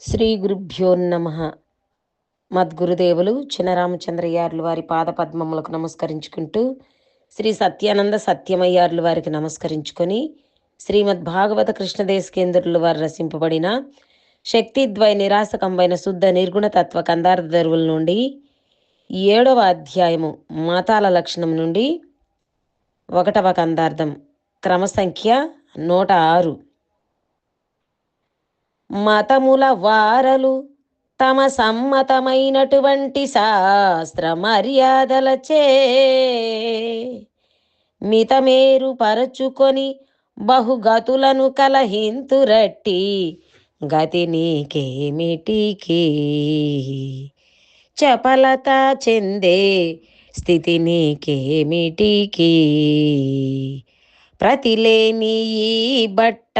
శ్రీ గురుభ్యో నమ. మద్గురుదేవులు చినరామచంద్రయ్యార్లు వారి పాదపద్మములకు నమస్కరించుకుంటూ, శ్రీ సత్యానంద సత్యమయ్యార్లు వారికి నమస్కరించుకొని, శ్రీమద్భాగవత కృష్ణదేశకేంద్రులు వారు రచింపబడిన శక్తిద్వయ నిరాసకంబైన శుద్ధ నిర్గుణ తత్వ కందార్థ దరువుల నుండి 7వ అధ్యాయము మాతాల లక్షణం నుండి 1వ కందార్థం క్రమసంఖ్య 106. మతముల వారలు తమ సమ్మతమైనటువంటి శాస్త్ర మర్యాదలచే మితమేరు పరచుకొని బహుగతులను కలహింతురట్టి గతి నీకేమిటికి చపలత చెందే స్థితి నీకేమిటికి ప్రతిలేని ఈ బట్ట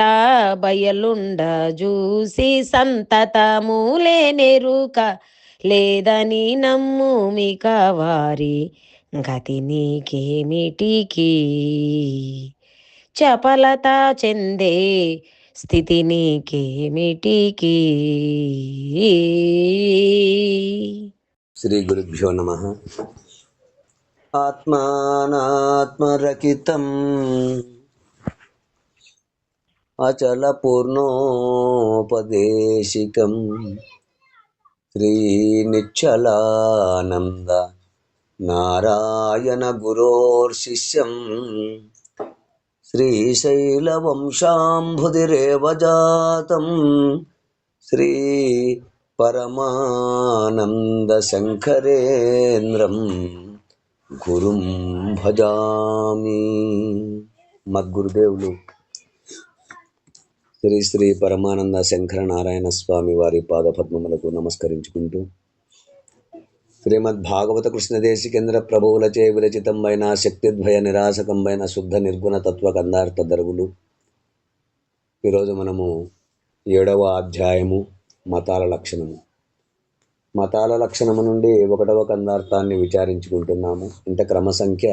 బయలుండ జూసి సంతతములే నెరుక లేదని నమ్ముమిక వారి గతి నీకేమిటికి చపలత చెందే స్థితి నీకేమిటికి. శ్రీ గురుభ్యో నమః. ఆత్మానాత్మరకితం అచల పూర్ణోపదేశికం శ్రీ నిశ్చలానంద నారాయణ గురోర్శిష్యం శ్రీశైలవంశాంబుధిరేవ జాతం శ్రీ పరమానంద శంకరేంద్రం గురుం భజామి. మద్గురుదేవులు శ్రీ శ్రీ పరమానంద శంకర నారాయణ స్వామి వారి పాదపద్మములకు నమస్కరించుకుంటూ, శ్రీమద్భాగవత కృష్ణదేశికేంద్ర ప్రభువులచే విరచితంబైన శక్తిద్వయ నిరాసకంబైన శుద్ధ నిర్గుణ తత్వ కందార్థ దరువులు. ఈరోజు మనము 7వ అధ్యాయము మతాల లక్షణము. మతాల లక్షణము నుండి 1వ కందార్థాన్ని విచారించుకుంటున్నాము. అంటే క్రమసంఖ్య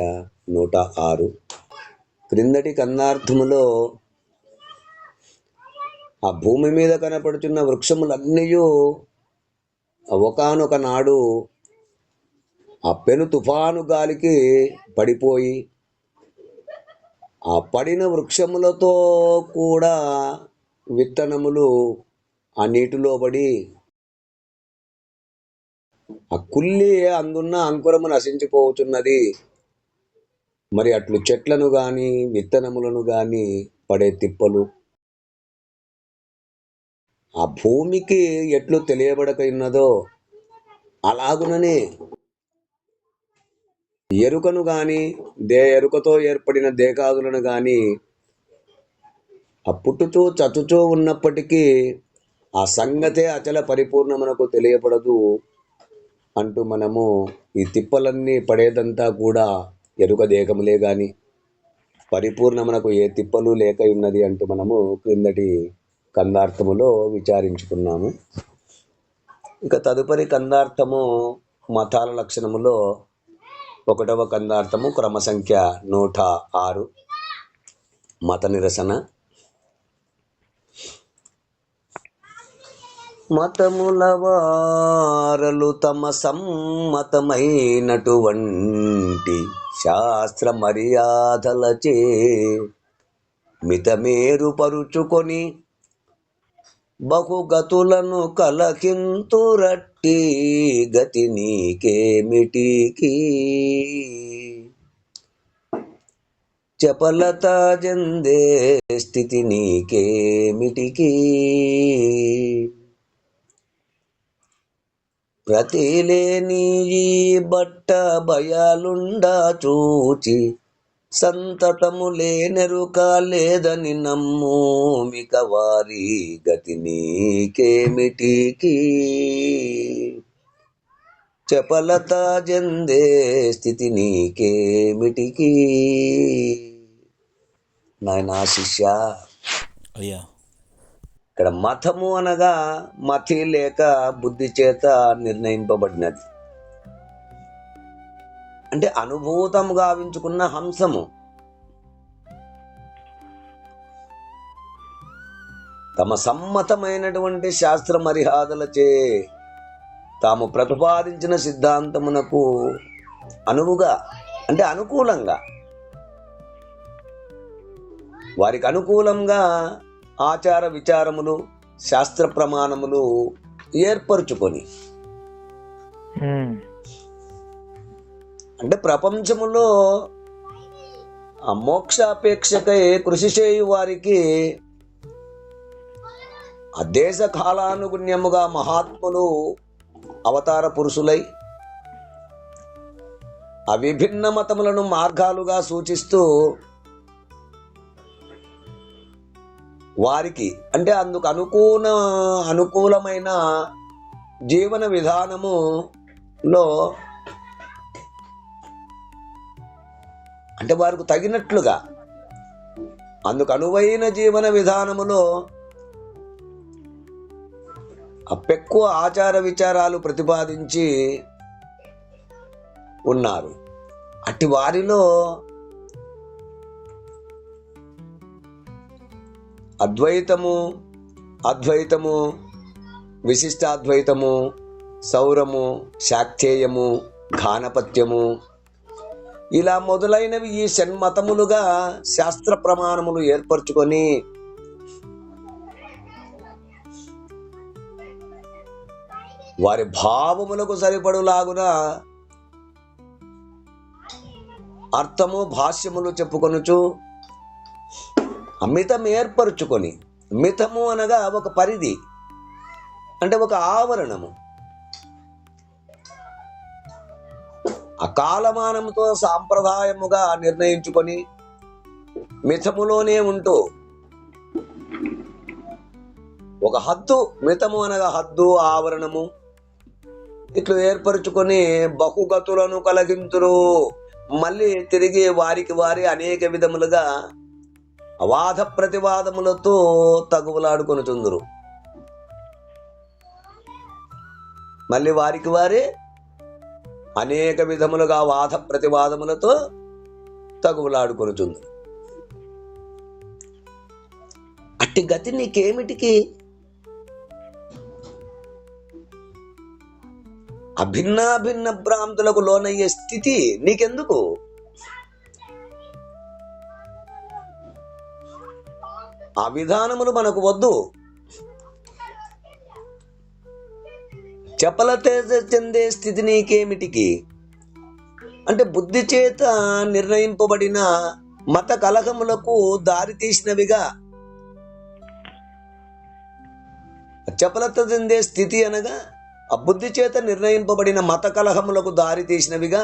106. క్రిందటి కందార్థములో ఆ భూమి మీద కనపడుతున్న వృక్షములన్నీ ఒకానొక నాడు ఆ పెను తుఫాను గాలికి పడిపోయి, ఆ పడిన వృక్షములతో కూడా విత్తనములు ఆ నీటిలో పడి ఆ కుల్లి అందున్న అంకురము నశించిపోతున్నది. మరి అట్లు చెట్లను గాని విత్తనములను గాని పడే తిప్పలు ఆ భూమికి ఎట్లు తెలియబడక ఉన్నదో, అలాగుననే ఎరుకను గాని ఎరుకతో ఏర్పడిన దేకాదులను గాని ఆ పుట్టుచూ చచ్చుచూ ఉన్నప్పటికీ ఆ సంగతే అచల పరిపూర్ణమునకు తెలియపడదు అంటూ మనము ఈ తిప్పలన్నీ పడేదంతా కూడా ఎరుక దేకములే గాని పరిపూర్ణమునకు ఏ తిప్పలు లేక ఉన్నది అంటూ మనము క్రిందటి కందార్థములో విచారించుకున్నాము. ఇక తదుపరి కందార్థము మతాల లక్షణములో 1వ కందార్థము క్రమసంఖ్య 106 మత నిరసన. మతముల వారలు తమ సమ్మతమైనటువంటి శాస్త్ర మర్యాదలచే మితమేరు పరుచుకొని బహుగతులను కలకింతురట్టి గతి నీకేమిటికి చపలత జందే స్థితి నీకేమిటికి ప్రతిలేని ఈ బట్ట బయలుండా చూచి సంతతములే నెరుక లేదని నమ్ముమిక వారి గతి నీకేమిటికి చపలత జందే స్థితి నీకేమిటికి. నాయనా శిష్య, అయ్యా, ఇక్కడ మతము అనగా మతి లేక బుద్ధి చేత నిర్ణయింపబడినది. అంటే అనుభూతం గావించుకున్న హంసము. తమ సమ్మతమైనటువంటి శాస్త్ర మర్యాదలచే తాము ప్రతిపాదించిన సిద్ధాంతమునకు అనువుగా అంటే అనుకూలంగా వారికి అనుకూలంగా ఆచార విచారములు శాస్త్ర ప్రమాణములు ఏర్పరచుకొని అంటే ప్రపంచములో ఆ మోక్షాపేక్షకై కృషి చేయు వారికి ఆ దేశ కాలానుగుణ్యముగా మహాత్ములు అవతార పురుషులై ఆ విభిన్న మతములను మార్గాలుగా సూచిస్తూ వారికి అంటే అందుకు అనుకూలమైన జీవన విధానములో అంటే వారికి తగినట్లుగా అందుకు అనువైన జీవన విధానములో అప్పెక్కువ ఆచార విచారాలు ప్రతిపాదించి ఉన్నారు. అట్టి వారిలో అద్వైతము, అద్వైతము, విశిష్టాద్వైతము, సౌరము, శాక్తేయము, ఘానపత్యము ఇలా మొదలైనవి ఈ షణ్మతములుగా శాస్త్ర ప్రమాణములు ఏర్పరచుకొని వారి భావములకు సరిపడులాగున అర్థము భాష్యములు చెప్పుకొనుచు మితం ఏర్పరచుకొని, మితము అనగా ఒక పరిధి అంటే ఒక ఆవరణము, ఆ కాలమానముతో సాంప్రదాయముగా నిర్ణయించుకొని మితములోనే ఉంటూ ఒక హద్దు, మితము అనగా హద్దు ఆవరణము ఇట్లు ఏర్పరచుకొని బహుగతులను కలిగింతురు. మళ్ళీ తిరిగి వారికి వారి అనేక విధములుగా వాద ప్రతివాదములతో తగువలాడుకొనుచుందురు. మళ్ళీ వారికి వారే అనేక విధములుగా వాద ప్రతివాదములతో తగువలాడుకొనుచుందురు. అట్టి గతి నీకేమిటికి? అభిన్నాభిన్న భ్రాంతులకు లోనయ్యే స్థితి నీకెందుకు? ఆ విధానములు మనకు వద్దు. చపలత చెందే స్థితి నీకేమిటికి? అంటే బుద్ధి చేత నిర్ణయింపబడిన మత కలహములకు దారి తీసినవిగా. చపలత చెందే స్థితి అనగా ఆ బుద్ధి చేత నిర్ణయింపబడిన మత కలహములకు దారి తీసినవిగా.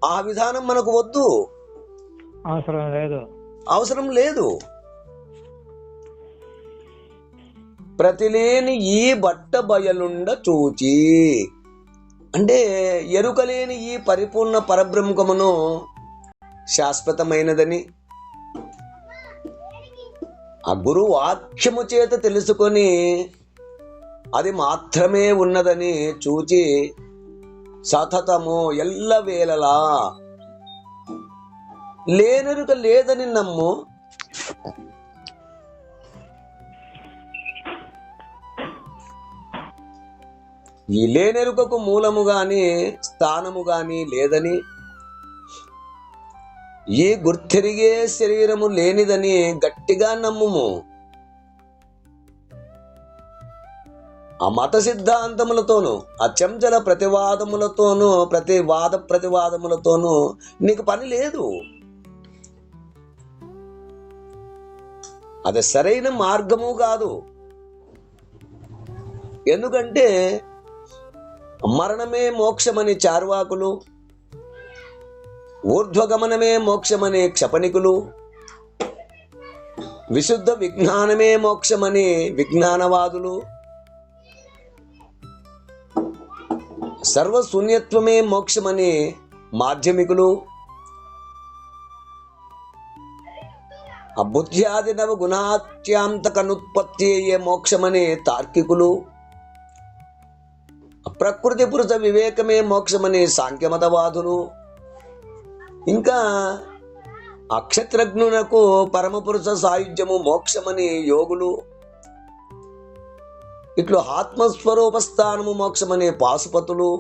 ఆ విధానం మనకు వద్దు, అవసరం లేదు. ప్రతిలేని ఈ బట్ట బయలుండ చూచి అంటే ఎరుకలేని ఈ పరిపూర్ణ పరబ్రహ్మమును శాశ్వతమైనదని ఆ గురు వాక్యము చేత తెలుసుకొని అది మాత్రమే ఉన్నదని చూచి సతతము ఎల్లవేళలా లేనెరుక లేదని నమ్ము. ఈ లేనెరుకకు మూలము గాని స్థానము గాని లేదని, ఈ గుర్తెరిగే శరీరము లేనిదని గట్టిగా నమ్ముము. ఆ మత సిద్ధాంతములతోనూ ఆ చెంచల ప్రతివాదములతోనూ ప్రతివాదములతోనూ నీకు పని లేదు. అది సరైన మార్గము కాదు. ఎందుకంటే మరణమే మోక్షమని చార్వాకులు, ఊర్ధ్వగమనమే మోక్షమని క్షపణికులు, విశుద్ధ విజ్ఞానమే మోక్షమని విజ్ఞానవాదులు, సర్వశూన్యత్వమే మోక్షమని మాధ్యమికులు, బుద్ధ్యాది నవ గుణాత్యాంతకనుత్పత్తి అయ్యే మోక్షమని తార్కికులు, ప్రకృతి పురుష వివేకమే మోక్షమని సాంఖ్యమతవాదులు, ఇంకా అక్షత్రజ్ఞునకు పరమపురుష సాయుధ్యము మోక్షమని యోగులు, ఇట్లు ఆత్మస్వరూప స్థానము మోక్షమనే పాశుపతులు,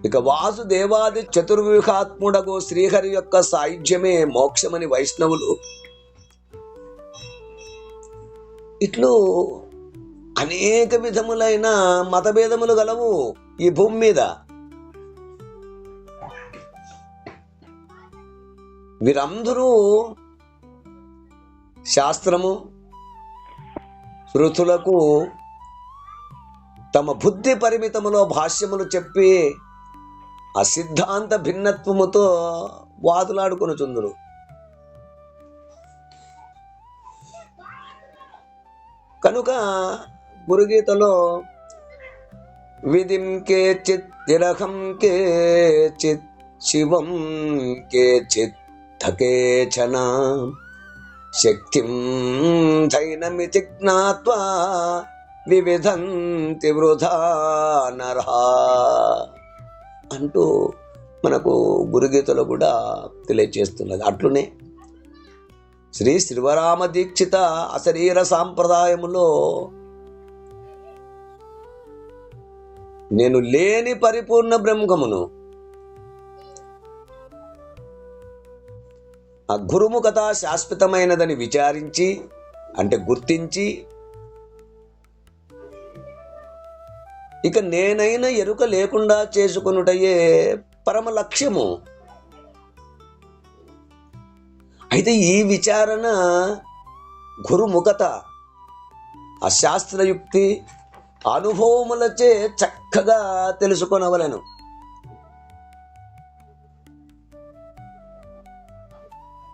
ఇక వాసుదేవాది చతుర్వ్యూహాత్ముడగు శ్రీహరి యొక్క సాయుధ్యమే మోక్షమని వైష్ణవులు, ఇట్లు అనేక విధములైన మతభేదములు గలవు ఈ భూమి మీద. వీరందరూ శాస్త్రము శృతులకు తమ బుద్ధి పరిమితములో భాష్యములు చెప్పి ఆ సిద్ధాంత భిన్నత్వముతో వాదులాడుకొనుచుందురు. కనుక గురుగీతలో విధిం కేచిత్ తిరహం కేచిత్ శివం కేచిత్ కేచన శక్తిం దైనమితి జ్ఞాత్వా వివిధంతి వృధా నరహా అంటూ మనకు గురుగీతలో కూడా తెలియజేస్తున్నది. అట్లునే శ్రీ శ్రీవరామ దీక్షిత అశరీర సాంప్రదాయములో నేను లేని పరిపూర్ణ బ్రహ్మమును, ఆ గురుముఖత శాశ్వతమైనదని విచారించి అంటే గుర్తించి, ఇక నేనైనా ఎరుక లేకుండా చేసుకొనుటయే పరమ లక్ష్యము. అయితే ఈ విచారణ గురుముఖత ఆ శాస్త్రయుక్తి అనుభవములచే చక్కగా తెలుసుకొనవలెను.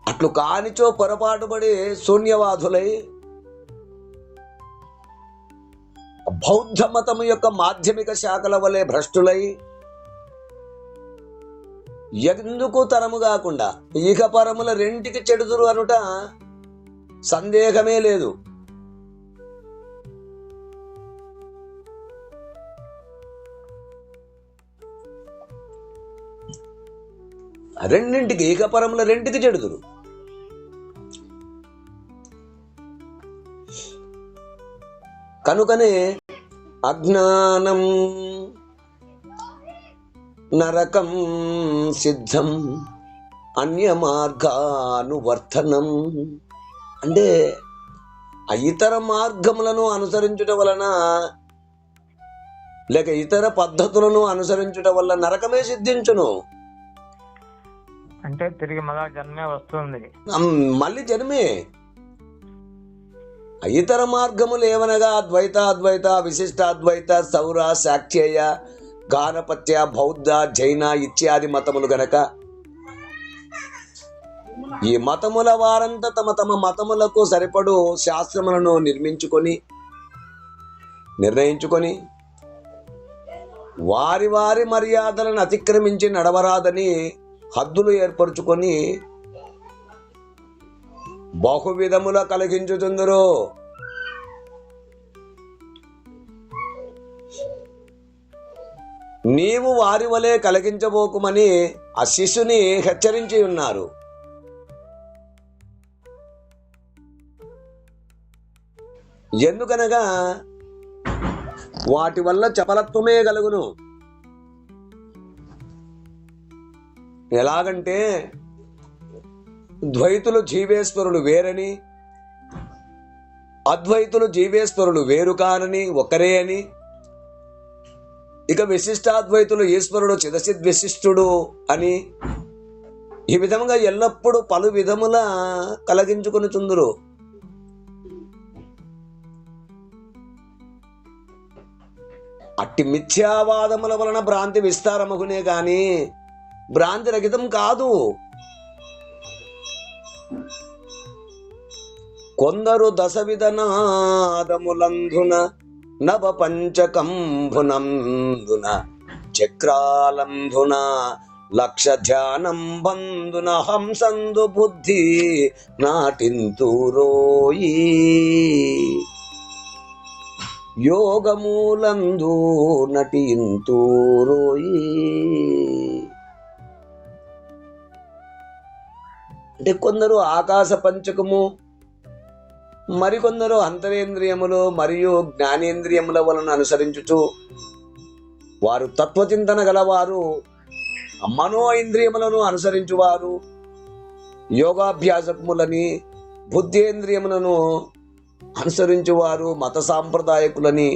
అట్లు కానిచో పొరపాటుపడి శూన్యవాదులై బౌద్ధ మతము యొక్క మాధ్యమిక శాఖల వలె భ్రష్టులై ఎందుకు తరము కాకుండా ఇక పరముల రెంటికి చెడుదురు అనుట సందేహమే లేదు. రెండింటికి ఏకపరముల రెంటికి చెడుదురు. కనుకనే అజ్ఞానం నరకం సిద్ధం అన్య మార్గానువర్తనం అంటే ఇతర మార్గములను అనుసరించుట వలన లేక ఇతర పద్ధతులను అనుసరించుట వల్ల నరకమే సిద్ధించును. అంటే తిరిగి మళ్ళా జన్మే వస్తుంది. మళ్ళీ జన్మే. ఇతర మార్గములు ఏవనగా ద్వైత అద్వైత విశిష్టాద్వైత సౌర శాక్తేయ గానపత్య బౌద్ధ జైన ఇత్యాది మతములు గనక ఈ మతముల వారంతా తమ తమ మతములకు సరిపడు శాస్త్రములను నిర్ణయించుకొని వారి వారి మర్యాదలను అతిక్రమించి నడవరాదని హద్దులు ఏర్పరచుకొని బహువిధముల కలిగించుతుందరు. నీవు వారి వలె కలిగించబోకుమని ఆ శిశుని హెచ్చరించి ఉన్నారు. ఎందుకనగా వాటి వల్ల చపలత్వమే కలుగును. ఎలాగంటే ద్వైతులు జీవేశ్వరులు వేరని, అద్వైతులు జీవేశ్వరులు వేరు కానని, ఒకరే అని, ఇక విశిష్టాద్వైతులు ఈశ్వరుడు చిదచిద్ విశిష్టుడు అని ఈ విధంగా ఎల్లప్పుడూ పలు విధముల కలిగించుకుని చుందురు. అట్టి మిథ్యావాదముల వలన భ్రాంతి విస్తారమగునే గాని భ్రాంతి రహితం కాదు. కొందరు దశవిధనాదములందున నవ పంచకంభునందున చక్రాలందున లక్ష ధ్యానం బందున హంసందు బుద్ధి నాటింతురోయి యోగమూలందు నటింతురోయి. అంటే కొందరు ఆకాశ పంచకము మరికొందరు అంతరేంద్రియములు మరియు జ్ఞానేంద్రియముల వలన అనుసరించుచు వారు తత్వచింతన గలవారు, మనో ఇంద్రియములను అనుసరించువారు, యోగాభ్యాసములని బుద్ధేంద్రియములను అనుసరించువారు మత సాంప్రదాయకులని,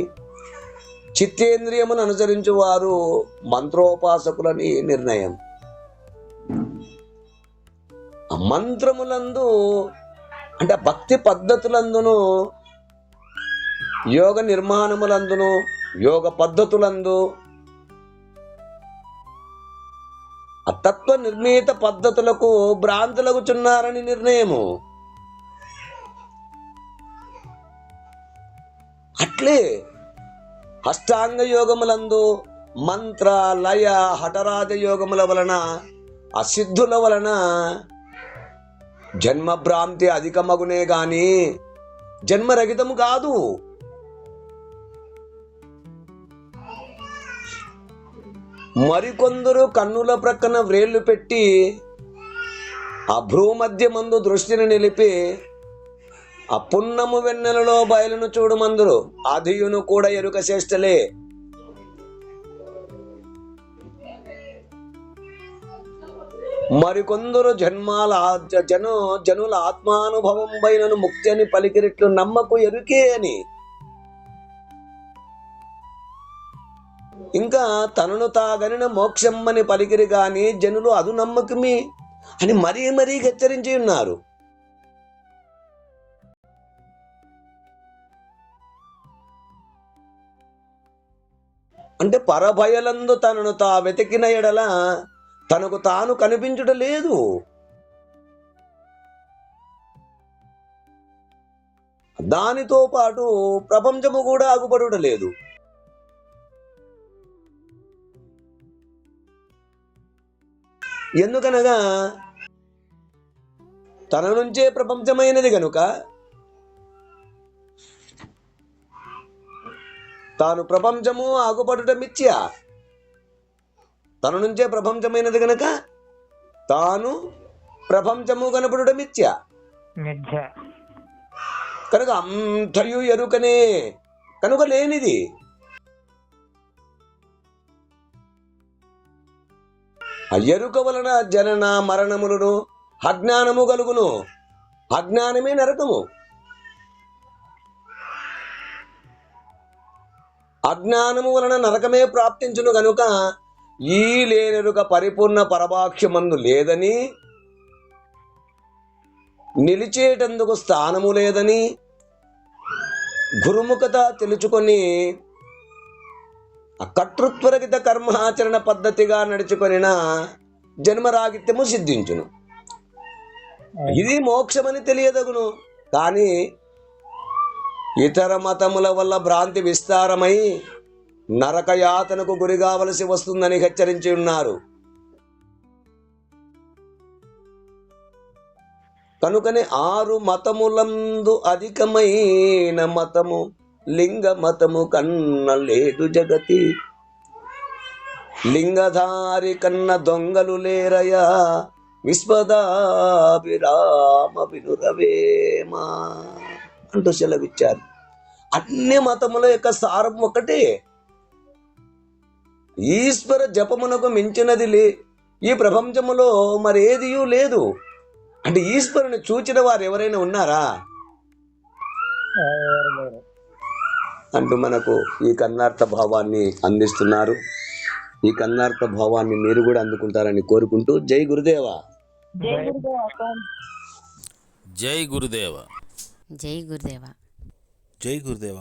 చిత్తేంద్రియమును అనుసరించువారు మంత్రోపాసకులని నిర్ణయం. మంత్రములందు అంటే భక్తి పద్ధతులందును, యోగ నిర్మాణములందును, యోగ పద్ధతులందు, తత్వ నిర్ణీత పద్ధతులకు భ్రాంతులగుచున్నారని నిర్ణయము. అట్లే అష్టాంగ యోగములందు మంత్ర లయ హఠరాజ యోగముల వలన అసిద్ధుల వలన జన్మభ్రాంతి అధికమగునే గాని జన్మరహితము కాదు. మరికొందరు కన్నుల ప్రక్కన వ్రేళ్లు పెట్టి ఆ భ్రూమధ్యమందు దృష్టిని నిలిపి ఆ పున్నము వెన్నెలలో బయలును చూడుమందురు, అధియును కూడా ఎరుక చేష్టలే. మరికొందరు జనుల ఆత్మానుభవం పైనను ముక్తి అని పలికిరిట్లు నమ్మకు ఎరుకే అని, ఇంకా తనను తాగనిన మోక్షమ్మని పలికిరి గాని జనులు అదు నమ్మకమి అని మరీ మరీ హెచ్చరించి ఉన్నారు. అంటే పరభయలందు తనను తా వెతికిన ఎడల తనకు తాను కనిపించుట లేదు. దానితో పాటు ప్రపంచము కూడా ఆగుపడుట లేదు. ఎందుకనగా తన నుంచే ప్రపంచమైనది గనుక తాను ప్రపంచము ఆగుపడుట మిథ్య. తన నుంచే ప్రపంచమైనది గనక తాను ప్రపంచము కనపడుట మిథ్య. కనుక అంతయు ఎరుకనే కనుక లేనిది. ఎరుక వలన జనన మరణములను అజ్ఞానము కలుగును. అజ్ఞానమే నరకము. అజ్ఞానము వలన నరకమే ప్రాప్తించును గనుక ఈ లేనెరుక పరిపూర్ణ పరభాక్ష్యమందు లేదని, నిలిచేటందుకు స్థానము లేదని గురుముఖత తెలుసుకొని కర్తృత్వరహిత కర్మాచరణ పద్ధతిగా నడుచుకొనిన జన్మరాహిత్యము సిద్ధించును. ఇది మోక్షమని తెలియదగును. కానీ ఇతర మతముల వల్ల భ్రాంతి విస్తారమై నరకయాతనకు గురి కావలసి వస్తుందని హెచ్చరించి ఉన్నారు. కనుకనే 6 మతములందు అధికమైన మతము లింగ మతము కన్న లేదు జగతి, లింగధారి కన్న దొంగలు లేరయా, విశ్వదాభిరామ వినురవేమా అంటూ సెలవిచ్చారు. అన్ని మతముల యొక్క సారం ఒకటే. ఈశ్వర జపమునకు మించినది ఈ ప్రపంచములో మరేదియూ లేదు. అంటే ఈశ్వరుని చూచిన వారు ఎవరైనా ఉన్నారా అంటూ మనకు ఈ కన్నార్థ భావాన్ని అందిస్తున్నారు. ఈ కన్నార్థ భావాన్ని మీరు కూడా అందుకుంటారని కోరుకుంటూ జై గురుదేవ. జై గురుదేవ. జై గురుదేవ. జై గురుదేవ.